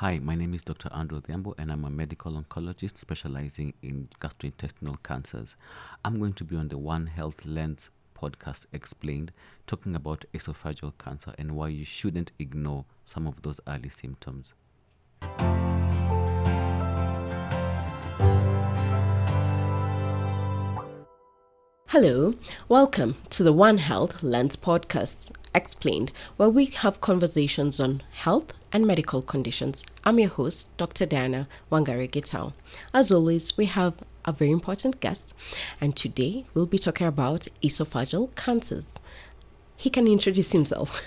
Hi, my name is Dr. Odhiambo, and I'm a medical oncologist specializing in gastrointestinal cancers. I'm going to be on the One Health Lens podcast explained, talking about esophageal cancer and why you shouldn't ignore some of those early symptoms. Hello, welcome to the One Health Lens podcast explained, where we have conversations on health and medical conditions. I'm your host, Dr. Diana Wangari Gitao. As always, we have a very important guest, and today we'll be talking about esophageal cancers. He can introduce himself.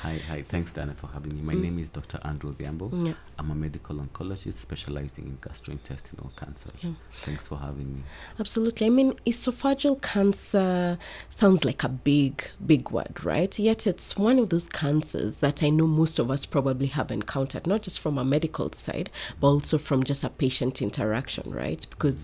Hi. Thanks, Diana, for having me. My name is Dr. Odhiambo. Yeah. I'm a medical oncologist specializing in gastrointestinal cancers. Yeah. Thanks for having me. Absolutely. I mean, esophageal cancer sounds like a big word, right? Yet it's one of those cancers that I know most of us probably have encountered, not just from a medical side, but also from just a patient interaction, right? Because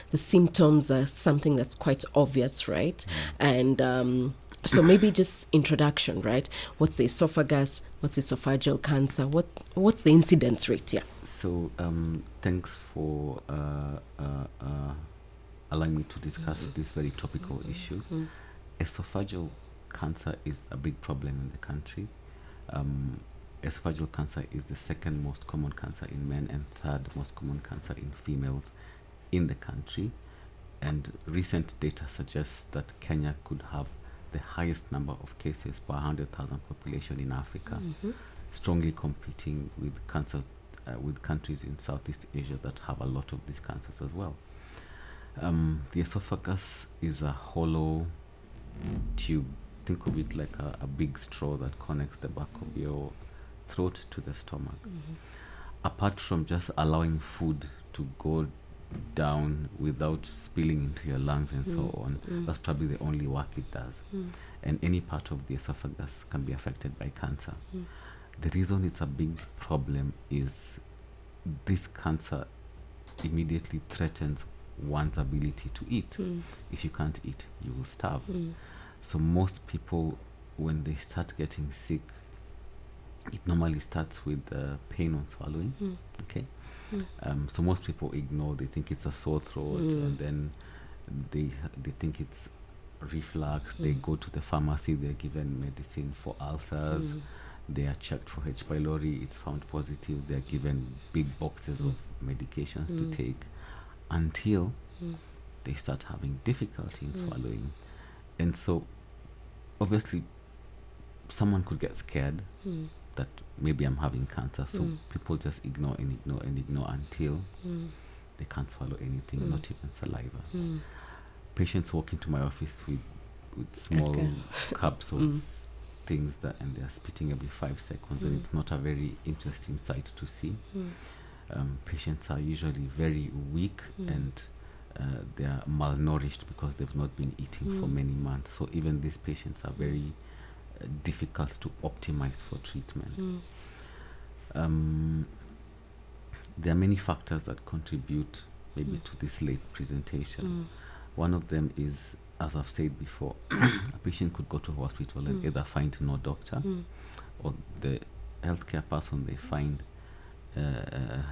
the symptoms are something that's quite obvious, right? And so maybe just introduction, right? What's the esophagus? What's esophageal cancer? What's the incidence rate? Yeah. So thanks for allowing me to discuss this very topical issue. Esophageal cancer is a big problem in the country. Esophageal cancer is the second most common cancer in men and third most common cancer in females in the country. And recent data suggests that Kenya could have the highest number of cases per 100,000 population in Africa, strongly competing with cancers with countries in Southeast Asia that have a lot of these cancers as well. The esophagus is a hollow tube. Think of it like a big straw that connects the back of your throat to the stomach. Apart from just allowing food to go down without spilling into your lungs and so on, that's probably the only work it does. And any part of the esophagus can be affected by cancer. The reason it's a big problem is this cancer immediately threatens one's ability to eat. If you can't eat, you will starve. So most people, when they start getting sick, it normally starts with pain on swallowing. Okay. So most people ignore. They think it's a sore throat, and then they think it's reflux. They go to the pharmacy. They're given medicine for ulcers. They are checked for H. pylori. It's found positive. They're given big boxes of medications to take until they start having difficulty in swallowing. And so, obviously, someone could get scared that maybe I'm having cancer. So people just ignore until they can't swallow anything, not even saliva. Patients walk into my office with small cups of things and they're spitting every 5 seconds, and it's not a very interesting sight to see. Patients are usually very weak and they are malnourished because they've not been eating for many months. So even these patients are very difficult to optimize for treatment. There are many factors that contribute maybe to this late presentation. One of them is, as I've said before, a patient could go to hospital and either find no doctor or the healthcare person they find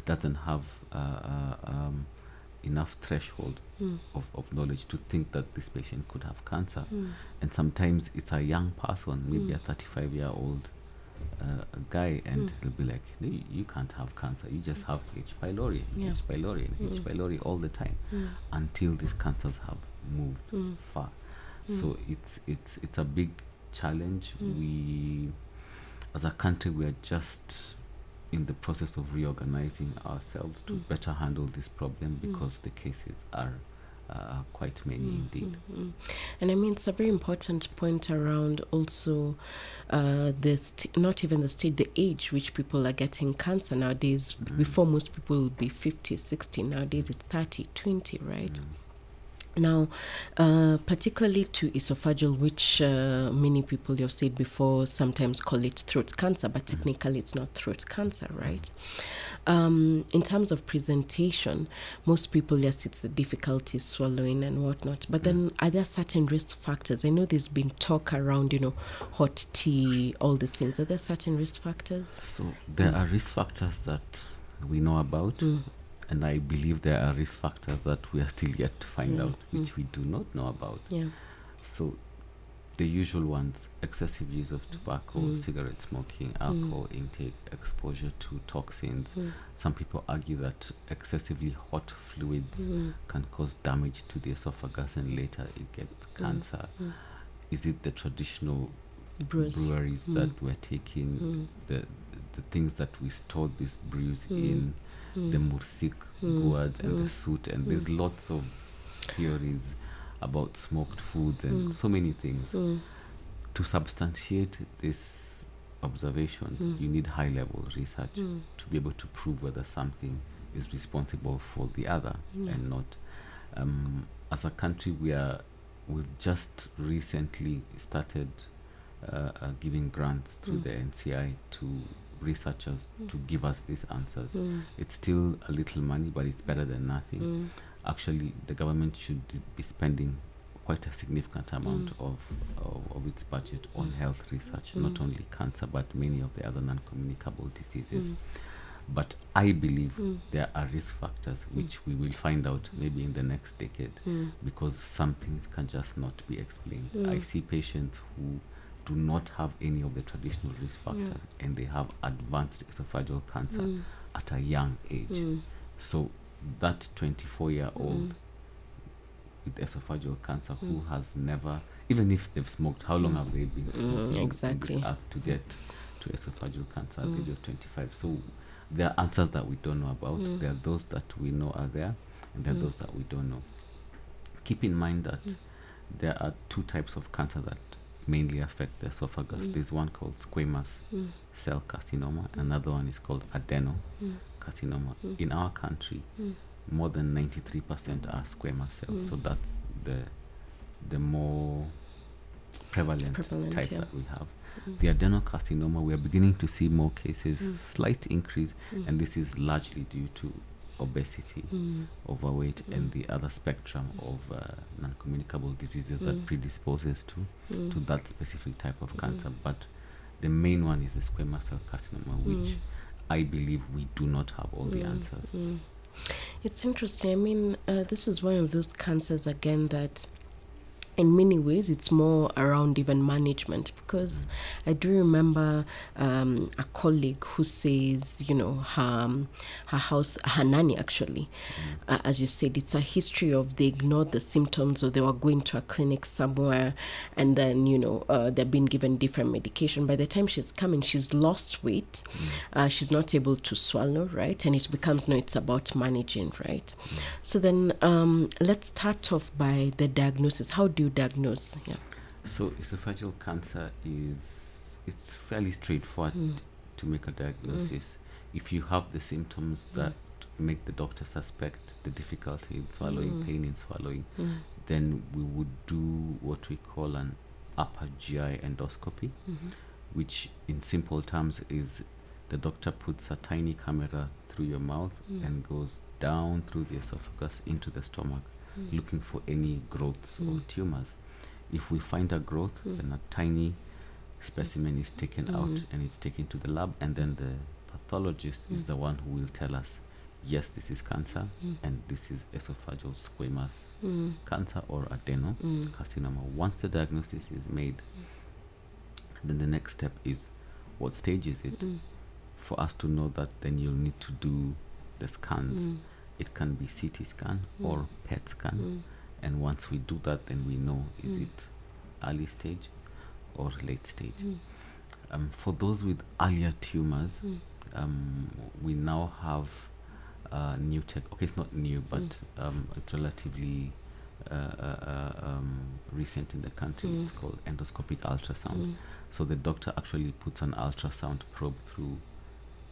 doesn't have enough threshold of knowledge to think that this patient could have cancer. And sometimes it's a young person, maybe a 35-year-old guy, and he'll be like, no, you can't have cancer, you just have H. pylori, H. pylori, and H. pylori all the time, until these cancers have moved far. So it's a big challenge. We, as a country, we are just in the process of reorganizing ourselves to better handle this problem, because the cases are quite many indeed. And I mean, it's a very important point around also not even the stage, the age which people are getting cancer nowadays. Before, most people would be 50, 60. Nowadays it's 30, 20, right? Now, particularly to esophageal, which many people you've said before sometimes call it throat cancer, but technically it's not throat cancer, right? In terms of presentation, most people, yes, it's the difficulty swallowing and whatnot. But then, are there certain risk factors? I know there's been talk around, hot tea, all these things. Are there certain risk factors? So there are risk factors that we know about, and I believe there are risk factors that we are still yet to find out, which we do not know about. Yeah. So the usual ones: excessive use of tobacco, cigarette smoking, alcohol intake, exposure to toxins. Some people argue that excessively hot fluids can cause damage to the esophagus and later it gets cancer. Is it the traditional breweries that we're taking, the things that we store these brews in, the mursik gourds and the soot, and there's lots of theories about smoked foods and so many things. To substantiate this observation, you need high level research to be able to prove whether something is responsible for the other and not. As a country, we've just recently started giving grants through the NCI to researchers to give us these answers. It's still a little money, but it's better than nothing. Actually, the government should be spending quite a significant amount of its budget on health research, not only cancer, but many of the other non-communicable diseases. But I believe there are risk factors which we will find out maybe in the next decade, because some things can just not be explained. I see patients who do not have any of the traditional risk factors and they have advanced esophageal cancer at a young age. So that 24-year-old with esophageal cancer who has never, even if they've smoked, how long have they been smoking exactly. on this earth to get to esophageal cancer at the age of 25? So there are answers that we don't know about. There are those that we know are there, and there are those that we don't know. Keep in mind that there are two types of cancer that mainly affect the esophagus. There's one called squamous cell carcinoma, and another one is called adenocarcinoma. In our country, more than 93% are squamous cells, so that's the more prevalent type that we have. The adenocarcinoma, we are beginning to see more cases, slight increase, and this is largely due to obesity, overweight, and the other spectrum of non-communicable diseases that predisposes to that specific type of cancer. But the main one is the squamous cell carcinoma, which I believe we do not have all the answers. It's interesting. I mean, this is one of those cancers again that in many ways it's more around even management, because I do remember a colleague who says, her nanny actually, as you said, it's a history of they ignored the symptoms, or they were going to a clinic somewhere and then they're being given different medication. By the time she's coming, she's lost weight, she's not able to swallow, right? And it becomes, it's about managing, right? So then let's start off by the diagnosis. How do you diagnose? So esophageal cancer it's fairly straightforward to make a diagnosis. If you have the symptoms that make the doctor suspect the difficulty in swallowing, pain in swallowing, then we would do what we call an upper GI endoscopy, which in simple terms is the doctor puts a tiny camera through your mouth and goes down through the esophagus into the stomach, looking for any growths or tumors. If we find a growth, then a tiny specimen is taken out and it's taken to the lab, and then the pathologist is the one who will tell us, yes, this is cancer, and this is esophageal squamous cancer or adenocarcinoma. Once the diagnosis is made, then the next step is, what stage is it? For us to know that, then you'll need to do the scans. It can be CT scan or PET scan, and once we do that, then we know, is it early stage or late stage. For those with earlier tumors, we now have new tech. Okay, it's not new, but it's relatively recent in the country. It's called endoscopic ultrasound. So the doctor actually puts an ultrasound probe through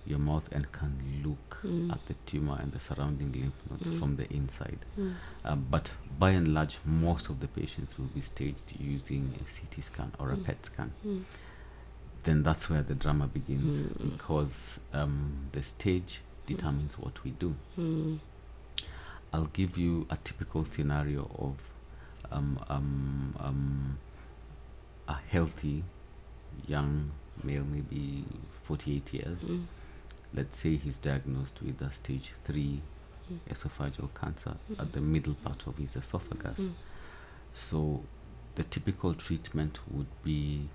your mouth and can look at the tumor and the surrounding lymph nodes from the inside. But by and large, most of the patients will be staged using a CT scan or a PET scan. Then that's where the drama begins, because the stage determines what we do. I'll give you a typical scenario of a healthy young male, maybe 48 years. Let's say he's diagnosed with a stage 3 esophageal cancer at the middle part of his esophagus. So the typical treatment would be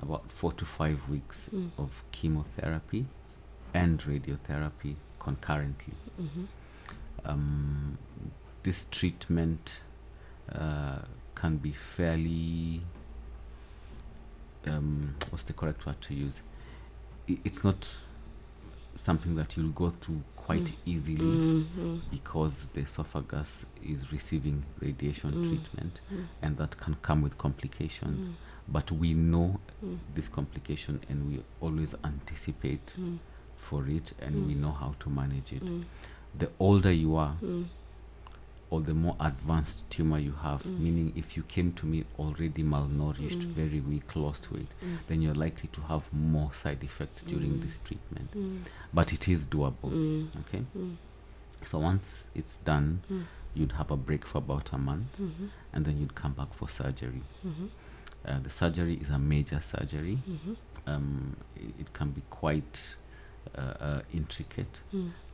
about 4 to 5 weeks of chemotherapy and radiotherapy concurrently. This treatment can be fairly, what's the correct word to use? It's not something that you'll go through quite easily, because the esophagus is receiving radiation treatment, and that can come with complications. But we know this complication, and we always anticipate for it, and we know how to manage it. The older you are, or the more advanced tumor you have, meaning if you came to me already malnourished, very weak, lost weight, then you're likely to have more side effects during this treatment. But it is doable. Okay. So once it's done, you'd have a break for about a month, and then you'd come back for surgery. The surgery is a major surgery. It can be quite intricate,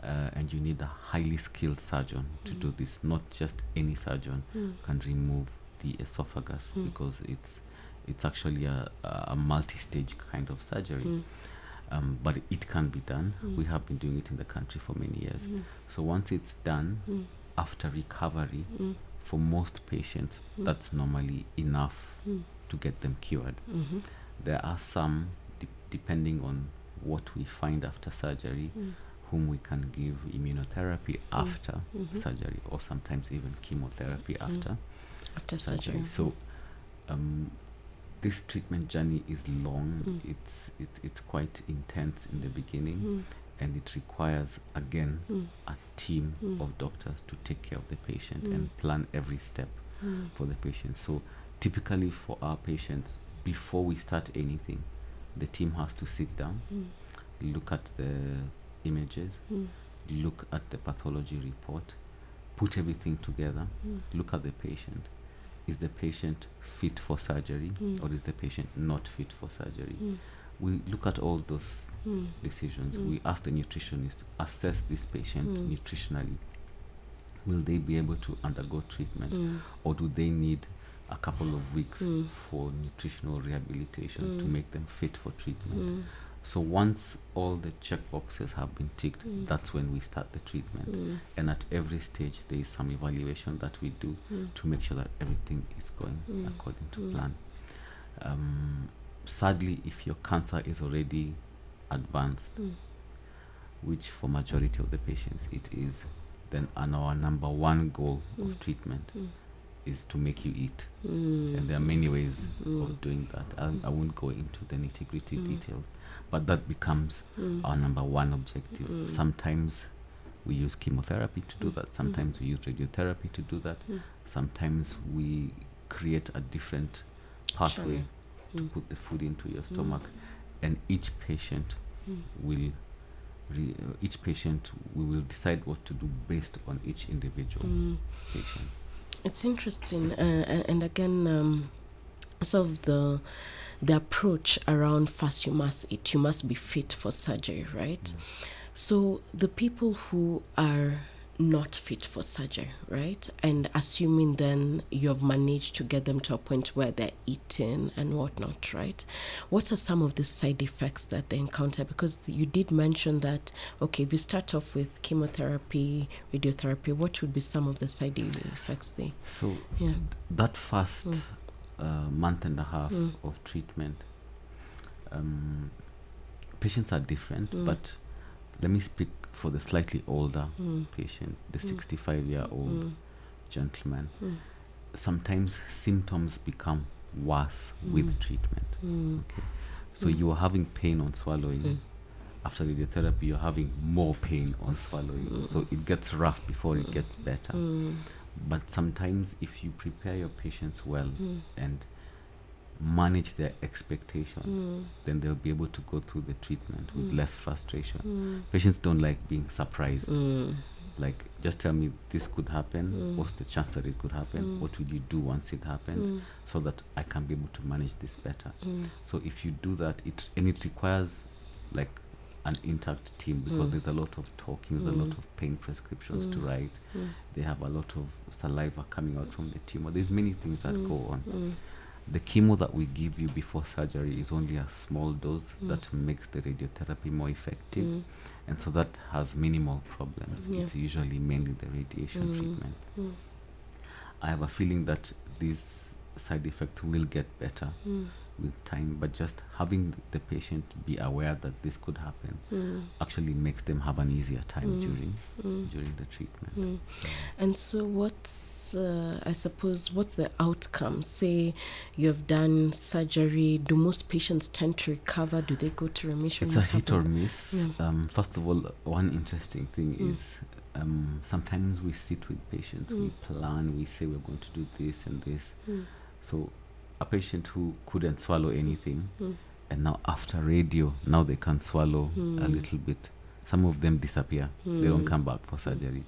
and you need a highly skilled surgeon to do this. Not just any surgeon can remove the esophagus, because it's actually a multi-stage kind of surgery. But it can be done. We have been doing it in the country for many years. So once it's done, after recovery, for most patients, that's normally enough to get them cured. There are some, depending on what we find after surgery, whom we can give immunotherapy after surgery, or sometimes even chemotherapy after surgery. So this treatment journey is long. It's quite intense in the beginning, and it requires, again, a team of doctors to take care of the patient and plan every step for the patient. So typically for our patients, before we start anything, the team has to sit down, look at the images, look at the pathology report, put everything together, look at the patient. Is the patient fit for surgery, or is the patient not fit for surgery? We look at all those decisions. We ask the nutritionist to assess this patient nutritionally. Will they be able to undergo treatment, or do they need a couple of weeks for nutritional rehabilitation to make them fit for treatment? So once all the check boxes have been ticked, that's when we start the treatment. And at every stage, there is some evaluation that we do to make sure that everything is going according to plan. Sadly, if your cancer is already advanced, which for majority of the patients it is, then our number one goal of treatment is to make you eat. And there are many ways of doing that. I won't go into the nitty-gritty details, but that becomes our number one objective. Sometimes we use chemotherapy to do that. Sometimes we use radiotherapy to do that. Sometimes we create a different pathway to put the food into your stomach. And each patient will we will decide what to do based on each individual patient. It's interesting, and again, sort of the approach around first you must eat, you must be fit for surgery, right? So the people who are not fit for surgery, right? And assuming then you have managed to get them to a point where they're eating and whatnot, right? What are some of the side effects that they encounter? Because you did mention that, okay, if you start off with chemotherapy, radiotherapy, what would be some of the side effects there? So that first month and a half of treatment, patients are different, but let me speak for the slightly older patient, the 65-year-old gentleman. Sometimes symptoms become worse with treatment. Okay, so you are having pain on swallowing, after radiotherapy, you're having more pain on swallowing. So it gets rough before it gets better. But sometimes if you prepare your patients well and manage their expectations, then they'll be able to go through the treatment with less frustration. Patients don't like being surprised. Like, just tell me this could happen. What's the chance that it could happen? What will you do once it happens, so that I can be able to manage this better? So if you do that, it requires like an intact team, because there's a lot of talking, there's a lot of pain prescriptions to write. They have a lot of saliva coming out from the tumor. There's many things that go on. The chemo that we give you before surgery is only a small dose that makes the radiotherapy more effective, and so that has minimal problems. It's usually mainly the radiation treatment. I have a feeling that these side effects will get better with time, but just having the patient be aware that this could happen actually makes them have an easier time during the treatment. And so what's I suppose, what's the outcome? Say you have done surgery, do most patients tend to recover? Do they go to remission? It's a hit or miss. First of all, one interesting thing is sometimes we sit with patients, we plan, we say we're going to do this and this. So a patient who couldn't swallow anything, and now after radio, now they can swallow a little bit. Some of them disappear. They don't come back for surgery.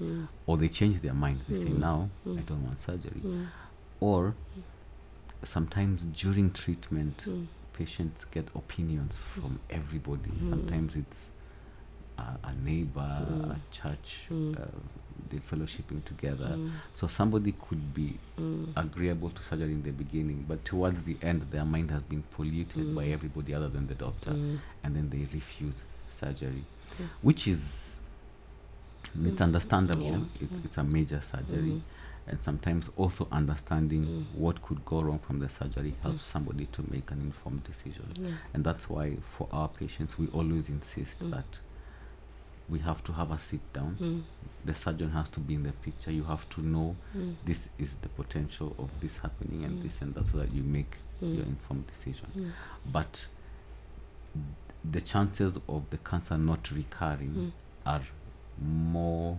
Or they change their mind. They say, now, I don't want surgery. Or sometimes during treatment, patients get opinions from everybody. Sometimes it's a neighbor, a church, the fellowshipping together. So somebody could be agreeable to surgery in the beginning, but towards the end, their mind has been polluted by everybody other than the doctor, and then they refuse surgery, which is it's understandable. It's a major surgery, and sometimes also understanding what could go wrong from the surgery helps somebody to make an informed decision. And that's why for our patients, we always insist that we have to have a sit down. The surgeon has to be in the picture. You have to know this is the potential of this happening and this and that, so that you make your informed decision. But the chances of the cancer not recurring are more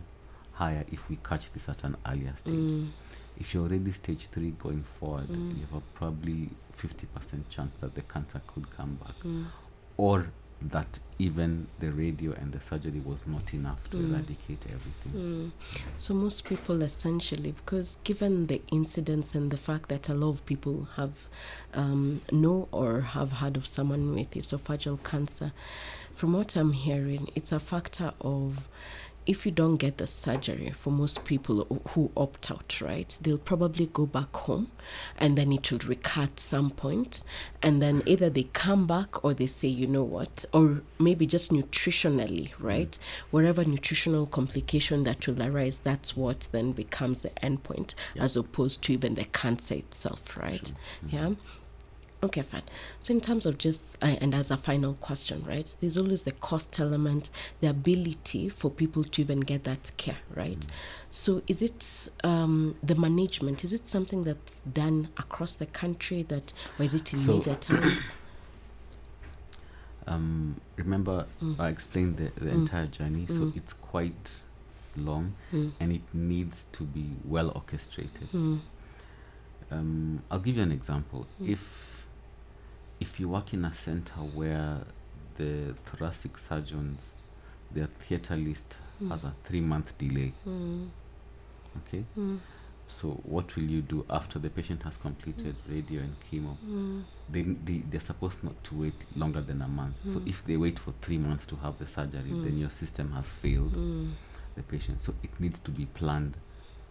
higher if we catch this at an earlier stage. If you're already stage 3 going forward, you have a probably 50% chance that the cancer could come back, or that even the radio and the surgery was not enough to eradicate everything. So most people essentially, because given the incidence and the fact that a lot of people have know or have heard of someone with esophageal cancer, from what I'm hearing, it's a factor of, if you don't get the surgery, for most people who opt out, right, they'll probably go back home and then it will recur at some point. And then either they come back or they say, you know what, or maybe just nutritionally, right, whatever nutritional complication that will arise, that's what then becomes the endpoint, as opposed to even the cancer itself, right? Yeah. Okay, fine. So in terms of just, and as a final question, right, there's always the cost element, the ability for people to even get that care, right? So is it the management, is it something that's done across the country, that, or is it in major towns? Remember, I explained the entire journey, so it's quite long and it needs to be well orchestrated. I'll give you an example. If you work in a center where the thoracic surgeons, their theater list has a 3-month delay, okay? So what will you do after the patient has completed radio and chemo? They're supposed not to wait longer than a month. So if they wait for 3 months to have the surgery, then your system has failed the patient. So it needs to be planned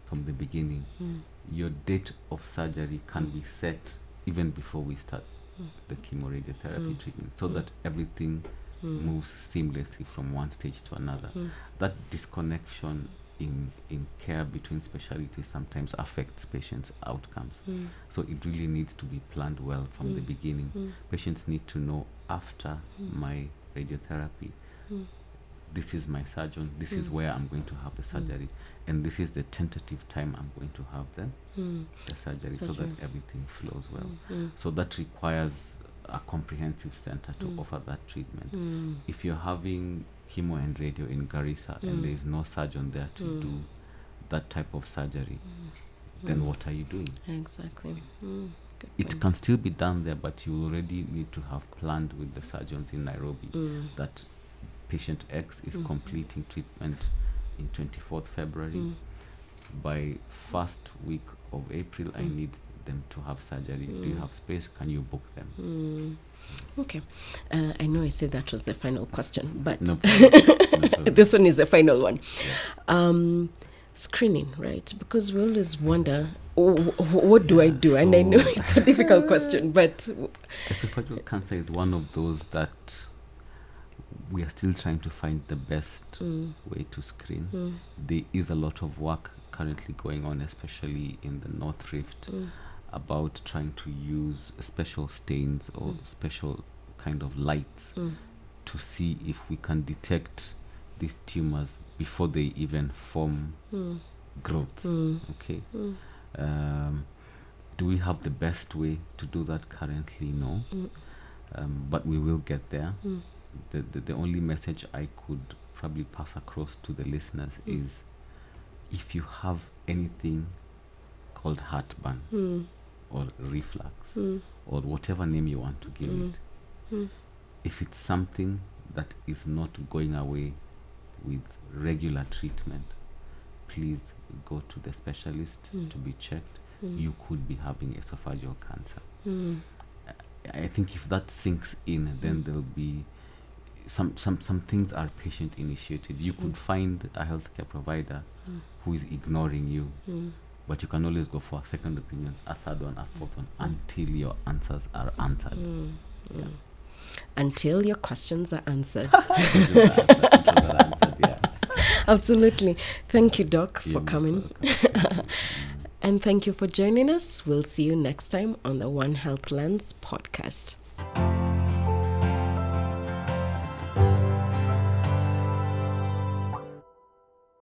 from the beginning. Your date of surgery can be set even before we start the chemoradiotherapy treatment, so that everything moves seamlessly from one stage to another. That disconnection in care between specialties sometimes affects patients' outcomes. So it really needs to be planned well from the beginning. Patients need to know, after my radiotherapy, this is my surgeon, this is where I'm going to have the surgery, and this is the tentative time I'm going to have the surgery, so that everything flows well. So that requires a comprehensive center to offer that treatment. If you're having chemo and radio in Garissa and there is no surgeon there to do that type of surgery, then what are you doing? Exactly. It can still be done there, but you already need to have planned with the surgeons in Nairobi that patient X is completing treatment in 24th February. By first week of April, I need them to have surgery. Do you have space? Can you book them? Okay. I know I said that was the final question, but No problem. No problem. this one is the final one. Yeah. Screening, right? Because we always wonder, what do I do? And I know it's a difficult question, but esophageal cancer is one of those that we are still trying to find the best way to screen. There is a lot of work currently going on, especially in the North Rift, about trying to use special stains or special kind of lights to see if we can detect these tumors before they even form growths. Okay. Do we have the best way to do that currently? No. But we will get there. The only message I could probably pass across to the listeners is, if you have anything called heartburn or reflux or whatever name you want to give it, if it's something that is not going away with regular treatment, please go to the specialist to be checked. You could be having esophageal cancer. I think if that sinks in, then there'll be some things are patient initiated. You could find a healthcare provider who is ignoring you, but you can always go for a second opinion, a third one, a fourth one, until your answers are answered. Until your questions are answered. Until they're answered, yeah. Absolutely. Thank you, Doc, for You're most coming. welcome. And thank you for joining us. We'll see you next time on the One Health Lens podcast.